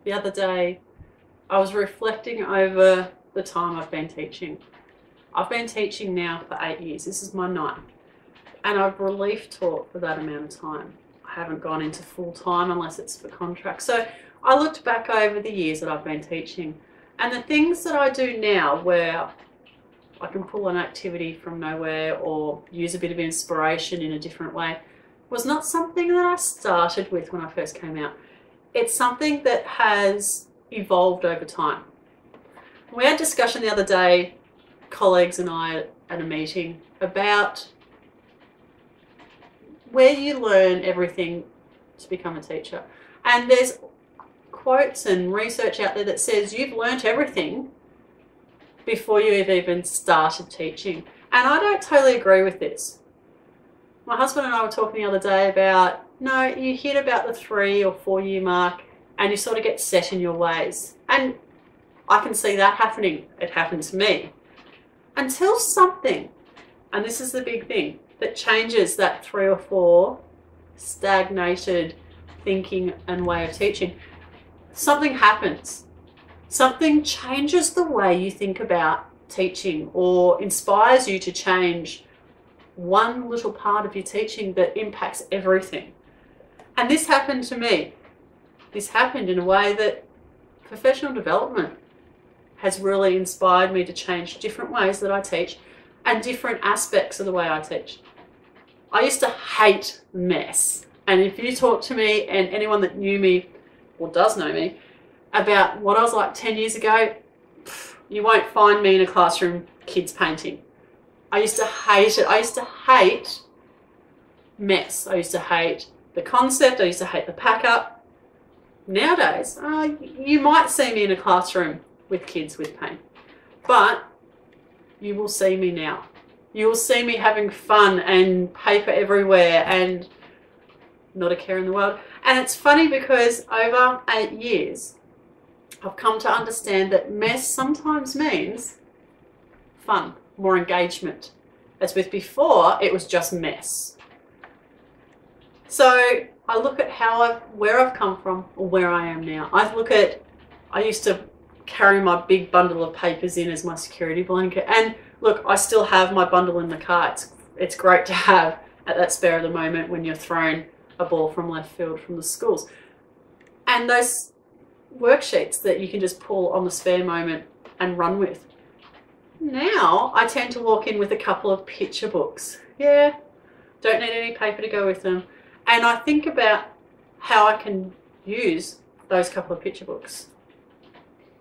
The other day, I was reflecting over the time I've been teaching. I've been teaching now for 8 years. This is my 9th. And I've relief taught for that amount of time. I haven't gone into full time unless it's for contract. So I looked back over the years that I've been teaching, and the things that I do now where I can pull an activity from nowhere or use a bit of inspiration in a different way was not something that I started with when I first came out. It's something that has evolved over time. We had a discussion the other day, colleagues and I, at a meeting, about where you learn everything to become a teacher. And there's quotes and research out there that says you've learnt everything before you've even started teaching. And I don't totally agree with this. My husband and I were talking the other day about, no, you hit about the 3 or 4 year mark and you sort of get set in your ways. And I can see that happening. It happened to me. Until something, and this is the big thing, that changes that 3 or 4 stagnated thinking and way of teaching, something happens. Something changes the way you think about teaching or inspires you to change one little part of your teaching that impacts everything. And this happened to me. This happened in a way that professional development has really inspired me to change different ways that I teach and different aspects of the way I teach. I used to hate mess. And if you talk to me, and anyone that knew me or does know me, about what I was like 10 years ago, you won't find me in a classroom kids painting. I used to hate it. I used to hate mess. I used to hate the concept. I used to hate the pack up. Nowadays, you might see me in a classroom with kids with paint, but you will see me now. You will see me having fun and paper everywhere and not a care in the world. And it's funny because over 8 years, I've come to understand that mess sometimes means fun, more engagement. As with before, it was just mess. So I look at where I've come from or where I am now. I used to carry my big bundle of papers in as my security blanket. And look, I still have my bundle in the car. It's great to have at that spare of the moment when you're thrown a ball from left field from the schools. And those worksheets that you can just pull on the spare moment and run with. Now I tend to walk in with a couple of picture books. Yeah, don't need any paper to go with them. And I think about how I can use those couple of picture books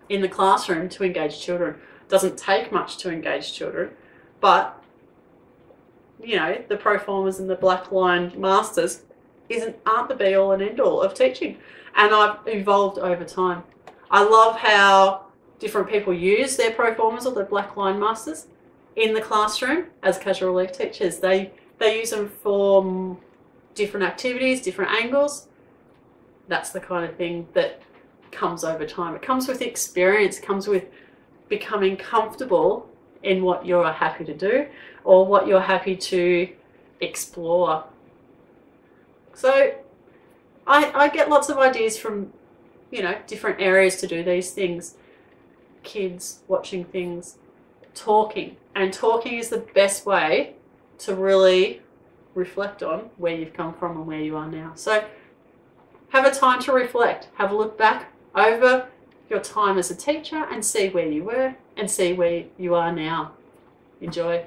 in the classroom to engage children. It doesn't take much to engage children, but you know, the Proformers and the Black Line Masters aren't the be all and end all of teaching. And I've evolved over time. I love how different people use their Proformers or their Black Line Masters in the classroom as casual relief teachers. They use them for different activities, different angles. That's the kind of thing that comes over time. It comes with experience, it comes with becoming comfortable in what you're happy to do or what you're happy to explore. So I get lots of ideas from, you know, different areas to do these things. Kids, watching things, talking. And talking is the best way to really reflect on where you've come from and where you are now. So have a time to reflect. Have a look back over your time as a teacher and see where you were and see where you are now. Enjoy.